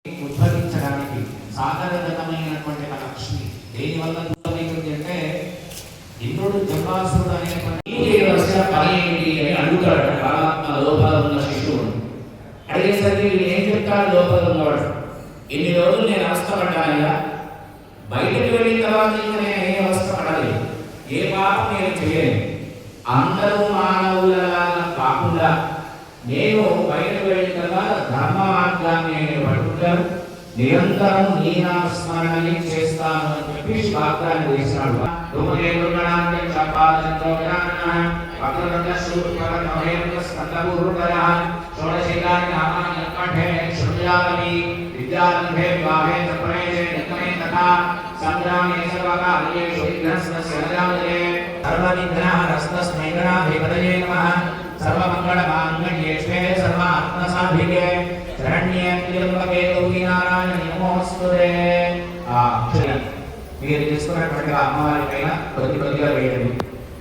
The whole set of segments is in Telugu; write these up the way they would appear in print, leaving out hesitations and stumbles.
ఉద్భవించడానికి సాగరగతమైనటువంటి లక్ష్మి దేనివల్ల ఉద్భవించింది అంటే ఇంద్రుడు జంబాసురుడు అనేటువంటి పని ఏంటి అని అడుగుతాడు పరమాత్మ లోపల ఉన్న శిశువుడు. అడిగేసరికి వీడు ఏం చెప్తాడు? లోపల ఉన్నవాడు ఇన్ని రోజులు నేను అవస్థపడ్డానయ్యా, బయటకు వెళ్ళిన తర్వాత ఇంకా నేను ఏ అవస్థ పడలేదు, ఏ పాపం నేను చేయలేదు. అందరూ మానవులలా కాకుండా నేను బయటకు వెళ్ళిన తర్వాత ధర్మ మార్గాన్ని నేను పట్టుకుంటాను, నిరంతరం నీ నామస్మరణని చేస్తాను అని చెప్పి వాగ్దానం చేశాడు. విద్యారంభే వివాహే సప్రవేశే నిగమే తథా సంగ్రామే సర్వకార్యేషు విఘ్నస్య నజాయతే సర్వవిఘ్నహరస్తస్మై గణాధిపతయే నమః సర్వమంగళమాంగళ్యే శివే సర్వాత్మసాధికే శరణ్యే త్ర్యంబకే గౌరీ నారాయణి నమోస్తుతే. మీరు తీసుకున్నటువంటి అమ్మవారి పైన కొద్దిగా వేయండి.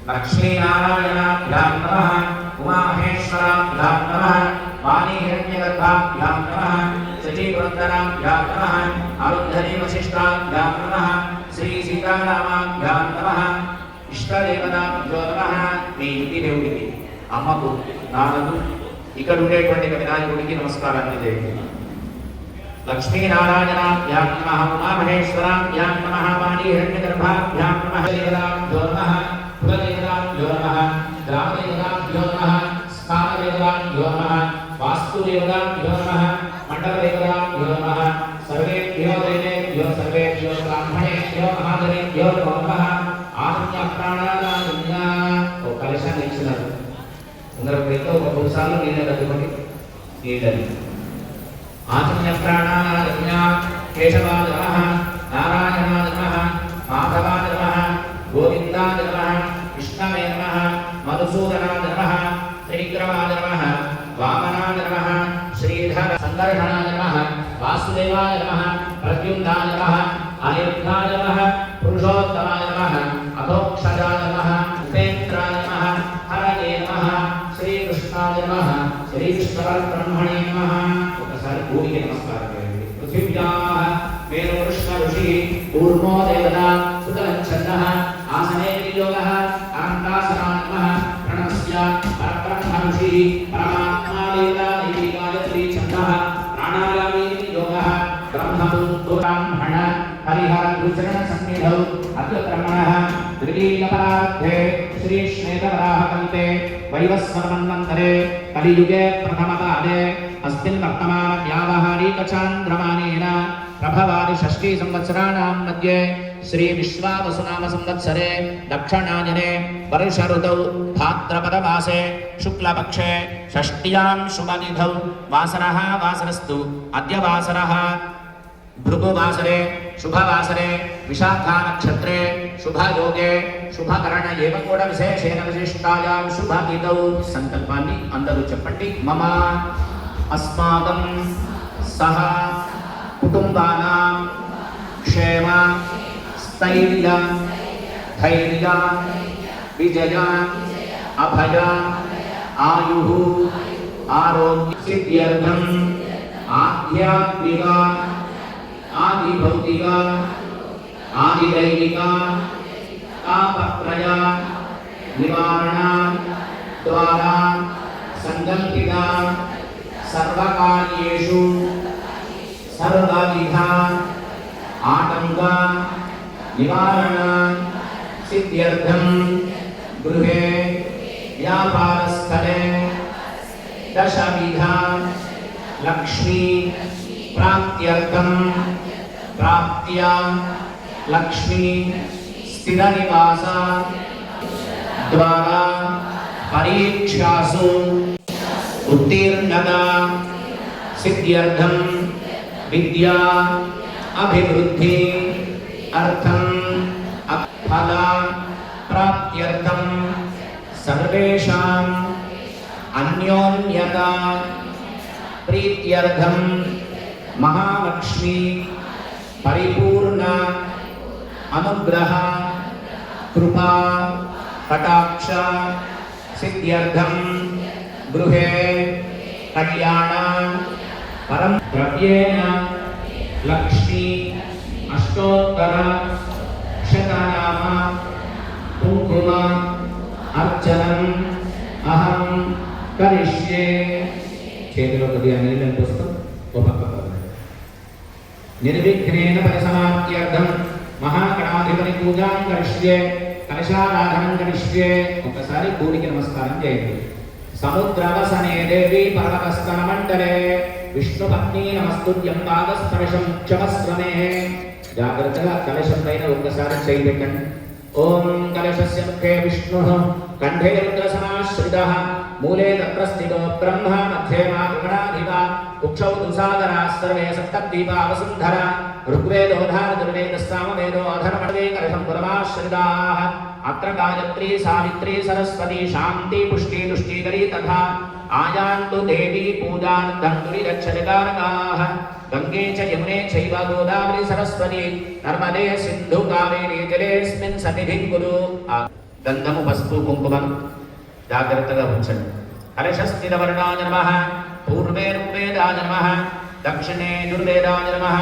లక్ష్మీనారాయణాభ్యాం నమః, ఉమామహేశ్వరాభ్యాం నమః, వాణీ హిరణ్యగర్భాభ్యాం నమః, సచీపురంధరాభ్యాం నమః, అరుంధనీ వశిష్టాభ్యాం నమః, శ్రీ సీతారామాభ్యాం నమః, ఇష్టదేవతాభ్యో నమః. మీ ఇంటి దేవుడికి అమ్మకు నాన్నకు ఇక్కడ ఉండేటువంటి వినాయకుడికి నమస్కారాన్ని చేయండి. లక్ష్మీనారాయణాభ్యాం నమః, ఉమామహేశ్వరాభ్యాం నమః, వాణీ హిరణ్యగర్భాభ్యాం నమః, దేవతాభ్యో నమః, కులదేవతాభ్యో నమః, గ్రామదేవతాభ్యో నమః, స్థానదేవతాభ్యో నమః, వాస్తుదేవతాభ్యో నమః, మండపదేవతాభ్యో నమః. సర్వేభ్యో దేవేభ్యో సర్వేభ్యో బ్రాహ్మణేభ్యో మహాదేవేభ్యో నమో నమః. ఆత్మ ప్రాణాయామ ఒక కలశాన్ని ఇచ్చినారు. అందరూ పెడితే ఒక 3 సార్లు నీళ్ళు కట్టుకోండి. నీళ్ళని ఆత్మ్య ప్రాణాయామ కేశవాయ నమః, నారాయణాయ నమః, మాధవాయ నమః, గోవిందాయ నమః, విష్ణవే నమః, మధుసూదనాయ నమః, త్రివిక్రమాయ నమః, వామనాయ నమః, శ్రీధర సందర్శనాయ నమః, వాసుదేవాయ నమః, ప్రద్యుమ్నాయ నమః, అనిరుద్ధాయ నమః, పురుషోత్తమాయ నమః, అధోక్షజాయ నమః, ఉపేంద్రాయ నమః, హరయే నమః, శ్రీకృష్ణాయ నమః, శ్రీకృష్ణపరబ్రహ్మణే నమః. ఒకసారి భూమికి నమస్కారం చేయండి. పృథివ్యాః మేరుకృష్ణ ఋషి కూర్మో దేవత సుతలంఛన్నః ఆసనే యోగః అనంతాసనాయ నమః. ప్రణస్య పరబ్రహ్మ ఋషి పరమాత్మా దేవతా దేవీ గాయత్రీ ఛందః ప్రాణాయామే యోగః బ్రహ్మపుత్రాహ్మణ హరిహర గురుచరణ సన్నిధౌ అద్భుతబ్రహ్మణః ద్వితీయపరార్థే శ్రీ శ్వేతవరాహకంతే వైవస్వన్మంతరే కలియుగే ప్రథమపాదే అస్మిన్ వర్తమాన వ్యావహారిక చాంద్రమానేన ప్రభవాది షష్ఠీ సంవత్సరాణాం మధ్యే శ్రీ విశ్వావసునామ సంవత్సరే దక్షిణాయనే వర్ష ఋతౌ భాద్రపదమాసే శుక్లపక్షే షష్ఠ్యాం శుభనిధౌ వాసరః వాసరస్తు అద్య వాసరః భృగువాసరే శుభవాసరే విశాఖా నక్షత్రే శుభయోగే శుభకరణ ఏవ కూడా విశేషేణ విశిష్టాయాం శుభవిధౌ. సంకల్పాన్ని అందరూ చెప్పండి. మమ అస్మాకం సహ కుటుంబానాం క్షేమ స్థైర్య ధైర్య విజయ అభయ ఆయుః ఆరోగ్య సిద్ధ్యర్థం ఆధ్యాత్మిక ఆదిభౌతిక ఆదిదైవిక తాపత్రయ నివారణ ద్వారా సంకల్పిత సర్వకార్యేషు సర్వవిధ ఆటంక నివారణ సిద్ధ్యర్థం గృహే వ్యాపారస్థలే దశవిధ లక్ష్మీ ప్రాప్త్యర్థం ప్రాప్త్యా లక్ష్మీ స్థిర నివాస ద్వారా పరీక్షాసు ఉత్తీర్ణత సిద్ధ్యర్థం విద్యా అభివృద్ధి అర్థం ఫల ప్రాప్త్యర్థం సర్వేషాం అన్యోన్యత ప్రీత్యర్థం మహాలక్ష్మి పరిపూర్ణ అనుగ్రహ కృపా కటాక్ష సిద్ధ్యర్థం గృహే కళ్యాణ పరం ద్రవ్యేణ లక్ష్మీ అష్టోత్తర శతనామ కుంకుమ అర్చనం అహం కరిష్యే. చేతిలో కొద్దిగా నీళ్ళని పోస్తాం. నిర్విఘ్నేన పరిసమాప్త్యర్థం మహాగణాధిపతి పూజాం కరిష్యే. కలశారాధనం కరిష్యే. ఒకసారి భూమికి నమస్కారం చేయండి. సముద్రవసనే దేవి పర్వతస్థన మండలే విష్ణుపత్ని నమస్తుభ్యం పాదస్పర్శం క్షమస్వమే. జాగ్రత్తగా కలశం పైన ఒక్కసారి చేయి పెట్టండి. ఓం కలశస్య ముఖే విష్ణుః కంఠే రుద్రసమాశ్రితః మూలే తత్ర స్థితో బ్రహ్మ మధ్యే మాగణాధిపా కుక్షౌ దుసాగరాः సర్వే సప్తద్వీపా వసుంధరా ఋగ్వేదోధారతుర్వేదస్సామవేదో అధర్వణవే కలశం పురమాశ్రితాः. అత్ర గాయత్రీ సావిత్రీ సరస్వతీ శాంతి పుష్టి తుష్టికరీ తథా ఆయాంతు దేవీ పూజార్థం దురిరక్షతికారకాः. గంగే చ యమునే చైవ గోదావరి సరస్వతి నర్మదే సింధు కావేరీ జలేస్మిన్ సన్నిధిం కురు. గంధము పసుపు కుంకుమం జాగ్రత్తగా ఉంచండి. కలశస్థితవర్ణాయ నమః. పూర్వే ఋగ్వేదాయ నమః. దక్షిణే యజుర్వేదాయ నమః.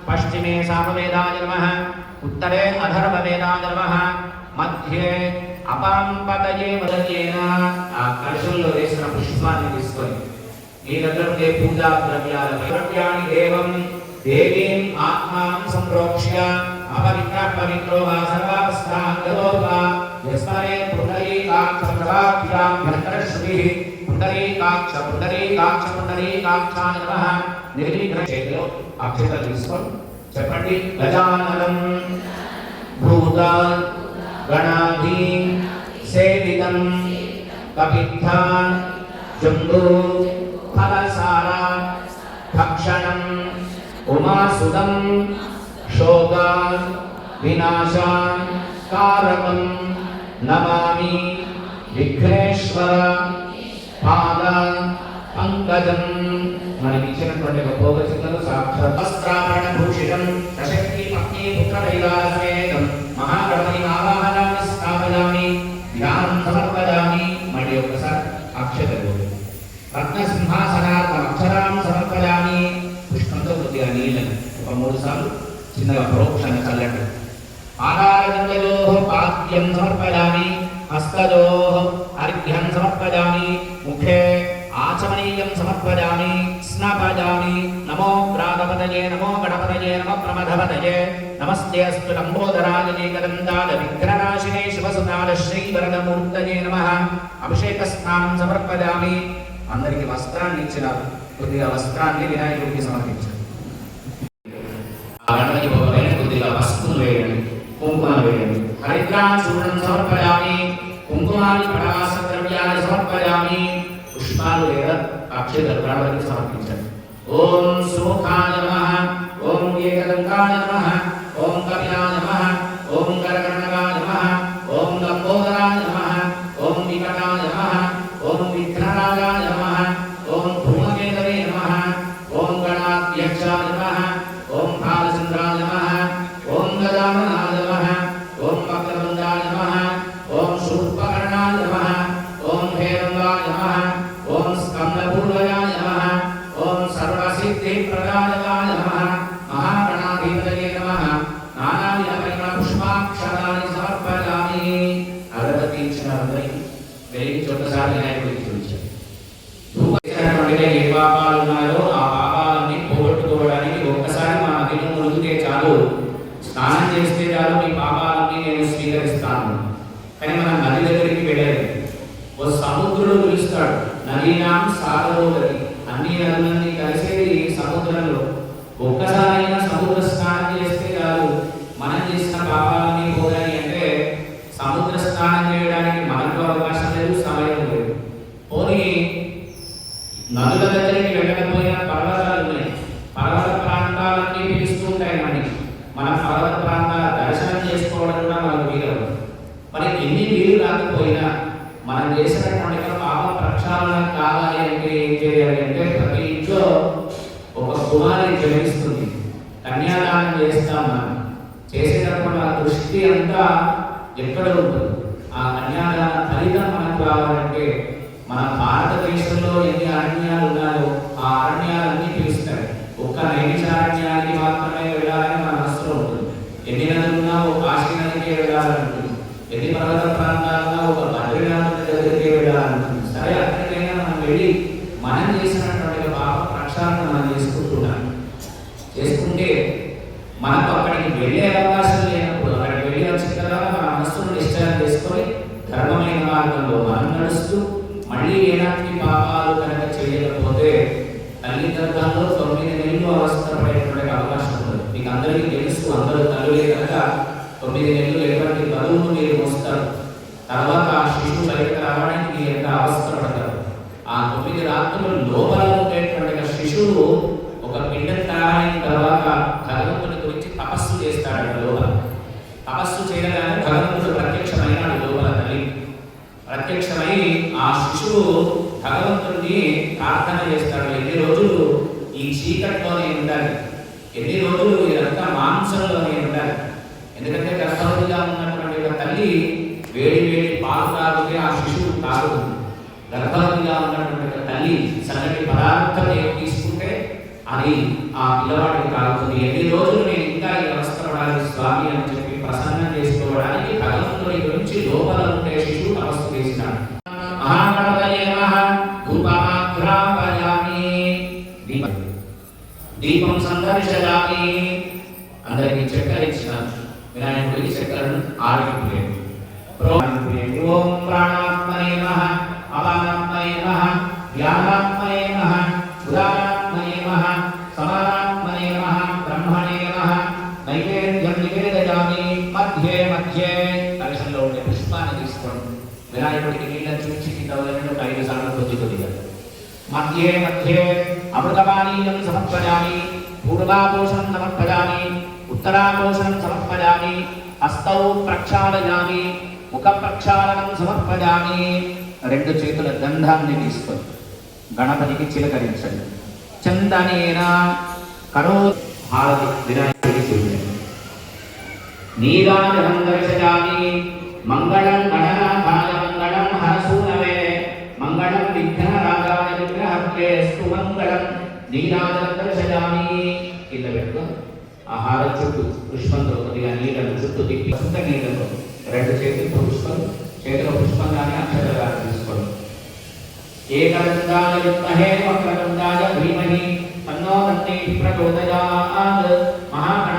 పశ్చిమే సామవేదాయ నమః. ఉత్తరే అధర్వవేదాయ నమః. మధ్యే అపాంపతయే మొదలైన ఆ కలశంలో వేసిన పుష్పాన్ని తీసుకొని మీ దగ్గర ఉండే పూజా ద్రవ్యాన్ని దేవం దేవీం ఆత్మాం సంప్రోక్ష్య అపవిత్ర పవిత్రో వా సర్వావస్థాంగతో వా యస్మరే పుండరీకాక్ష ప్రభాభ్యాం భద్రశ్రీః పుండరీకాక్ష పుండరీకాక్షాయ నమః. నిర్విఘ్న చేతిలో అక్షతలు తీసుకొని చెప్పండి. గజాననం భూత గణాధి సేవితం కపిత్థ జంబూ ఫలసార భక్షణం ఉమాసుతం శోక వినాశ కారకం నమామి విఘ్నేశ్వర పాద పంకజం. మనకి ఇచ్చినటువంటి భోగ చిన్నలు సాక్షాత్ వస్త్రాభరణ భూషితం ప్రశక్తి పత్ని పుత్ర దైవాసమేతం మహాగణపతి ఆవాహనాన్ని స్థాపయామి ధ్యానం సమర్పయామి. మళ్ళీ ఒకసారి అక్షతలు రత్న సింహాసనార్థం అక్షరాం సమర్పయామి. పుష్పంతో కొద్దిగా నీళ్ళని ఒక 3 సార్లు చిన్నగా పరోక్షంగా చల్లండి. పాదారవిందయోః పాద్యం సమర్పయామి. హస్తయోః అర్ఘ్యం సమర్పయామి. ముఖే ఆచమనీయం సమర్పయామి. స్నాపయామి. నమో ప్రాతపతయే నమో గణపతయే నమో ప్రమథపతయే నమస్తే అస్తు లంబోదరాయ ఏకదంతాయ విఘ్ననాశినే శివసుతాయ శ్రీవరదమూర్తయే నమః. అభిషేక స్నానం సమర్పయామి. అందరికి వస్త్రాన్ని ఇచ్చినారు. కొద్దిగా వస్త్రాన్ని వినాయకుడికి సమర్పించారు. గణపతి భోగమైన కొద్దిగా పసుపును వేయండి, కుంకుమ వేయండి. హరిద్రాచూర్ణం సమర్పయామి. కుంకుమాన్ని పటాస ద్రవ్యాన్ని సమర్పయామి. పుష్పాలు లేదా అక్షతలు గణపతికి సమర్పించండి. ఓం సుముఖాయ నమః. ఓం ఏకదంతాయ నమః. ఓం కపిలాయ నమః. ఓం గరగణకాయ నమః. ఓం లంబోదరాయ నమః. ఓం వికటాయ నమః. ఓం విఘ్నరాజాయ నమః. ఓం ధూమకేతవే నమః. ఓం గణాధ్యక్షాయ నమః. ఓం బాలచంద్రాయ నమః. ఓం గజాననాయ నమః. ఓం వక్రతుండాయ నమః. ఓం శూర్పకర్ణాయ నమః. ఓం హేరంగాయ నమః. ఓం స్కందపూర్వయాయ నమః. ఓం సర్వసిద్ధిప్రదాయకాయ నమః. మహాగణాధిపతయే నమః. నానావిధ పరిమళ పుష్పాక్షరాన్ని సమర్పయామి. అగరబత్తి ఇచ్చిన అందరికీ వెలిగించి ఒకసారి వినాయకుడికి చూపించారు. ఏ పాపాలు ఉన్నాయో ఆ పాపాలని పోగొట్టుకోవడానికి ఒక్కసారి మా నదిలో మునిగితే చాలు, స్నానం చేస్తే చాలు, మీ పాపాలని నేను స్వీకరిస్తాను. కానీ మనం నది దగ్గరికి వెళ్ళలేదు. ఓ సముద్రుడు పిలుస్తాడు. నదీనాం సాగరోదరి. అన్ని నదులన్నీ కలిసేది సముద్రంలో. ఒక్కసారైనా సముద్ర స్నానం చేస్తే చాలు, మనం చేసిన పాపాలని పోగాలి. అంటే సముద్ర స్నానం చేయడానికి మనకు అవకాశం లేదు, సమయం లేదు. పోనీ నదుల దగ్గరికి వెళ్ళకపోయినా పర్వతాలు ఉన్నాయి. పర్వత ప్రాంతాలన్నీ పిలుస్తుంటాయి మనకి. మన పర్వత ప్రాంతాల దర్శనం చేసుకోవడం కూడా మనకు వీలు. మరి ఎన్ని వీలు కాకపోయినా మనం చేసినటువంటి పాపం ప్రక్షాళన కావాలి అంటే ఏం చేయాలి అంటే ప్రతి ఇంట్లో ఒక కుమారి జన్మిస్తుంది. కన్యాదానం చేస్తాం. మనం చేసేటప్పుడు ఆ దృష్టి అంతా ఎక్కడ ఉంటుంది? ఆ కన్యాదాన ఫలితం మనకు రావాలంటే మన భారతదేశంలో ఎన్ని అరణ్యాలు ఉన్నాయో ఆ అరణ్యాలన్నీ పిలుస్తాయి. ఒక ఒక్క నైమిషారణ్యానికి మాత్రమే వెళ్ళాలని మన మనసులో ఉంటుంది. ఎన్ని నదులున్నా ఒక కాశీ నదికే వెళ్ళాలనుకుంటుంది, ఎన్ని పర్వత ప్రాంతాలున్నా ఒక బద్రీనాథుని దగ్గరికే వెళ్ళాలనుకుంటుంది. సరే, అక్కడికైనా మనం వెళ్ళి మనం చేసినటువంటి పాప ప్రక్షాళన మనం చేసుకుంటే మనకు అక్కడికి వెళ్ళే అవకాశం లేనప్పుడు అక్కడికి వెళ్ళి వచ్చిన తర్వాత మన మనస్సును నిశ్చయం చేసుకొని ధర్మమైన మార్గంలో మనం నడుస్తూ మళ్ళీ ఏనాటికి పాపాలు కనుక చేయకపోతే తల్లి గర్భంలో 9 నెలలు అవసరపడేటువంటి అవకాశం ఉంటుంది. మీకు అందరికీ తెలుసు, అందరూ తల్లులే కనుక 9 నెలలు ఎటువంటి బరువును మీరు మోస్తారు. తర్వాత ఆ శిశువు బయటకు రావడానికి మీరు ఎంత అవసరపడతారు. ఆ 9 రాత్రులు లోపల ఉండేటువంటి శిశువు ఒక పిండం తయారైన తర్వాత భగవంతుని గురించి తపస్సు చేస్తాడు. లోపల తపస్సు చేయగానే భగవంతుడు ప్రత్యక్షమైనాడు. లోపల తల్లి ప్రత్యక్షమై ఆ శిశువు భగవంతుడిని ప్రార్థన చేస్తాడు. ఎన్ని రోజులు ఈ చీకటిలోనే ఉండాలి, ఎన్ని రోజులు ఇదంతా మాంసంలోనే ఉండాలి. ఎందుకంటే గర్భవతిగా ఉన్నటువంటి ఒక తల్లి వేడి వేడి పాలు తాగితే ఆ శిశువు తాగుతుంది. గర్భవతిగా ఉన్నటువంటి ఒక తల్లి సన్నటి పదార్థం తీసుకుంటే అది ఆ పిల్లవాడికి తాగుతుంది. ఎన్ని రోజులు నేను ఇంకా ఈ అవస్థ పడాలి స్వామి అని చెప్పి ప్రసన్నం చేసుకోవడానికి భగవంతుడి గురించి లోపల ఉండే శిశువు తపస్సు చేసినాడు. దీపం సందర్శయామి. అందరికి చక్కెర ఇచ్చినారు. వినాయకుడికి చక్కెరను ఆడిపోయాడు. ఓం ప్రాణాత్మనే నమః, అపానాత్మనే నమః, వ్యానాత్మనే నమః, ఉదానాత్మనే నమః, సమానాత్మనే నమః, బ్రహ్మణే నమః. నైవేద్యం నివేదయామి. మధ్యే మధ్యే కలశంలో ఉండే పుష్పాన్ని తీసుకోండి. వినాయకుడికి నీళ్ళని చూసి కింద 5 సార్లు కొద్దిగా. మధ్యే మధ్యే అమృతపానీయం సమర్పయామి. పూర్వాపోషం సమర్పయామి, ఉత్తరాపోషం సమర్పయామి, హస్తౌ ప్రక్షాళయామి, ముఖ ప్రక్షాళనం సమర్పయామి. 2 చేతుల గంధాన్ని తీసుకొని గణపతికి చిలకరించండి. చందనేన కరో హారతి వినాయకుడికి చూడండి. నీరాజనం దర్శయామి. మంగళం గణనాథాయ మంగళం హరసూనవే మంగళం విఘ్నరాజాయ విగ్రహస్సు మంగళం. నీరాజనం దర్శయామి. కింద పెట్టు. ఆ హారతి చుట్టూ పుష్పంతో కొద్దిగా నీళ్ళను చుట్టూ తిప్పి నీళ్ళలో 2 చేతులతో పుష్పం, చేతిలో పుష్పం కానీ అక్షరాలు తీసుకోండి. ఏకదంతాయ విద్మహే వక్రతుండాయ ధీమహి తన్నో దత్తి ప్రచోదయాత్. మహాగణ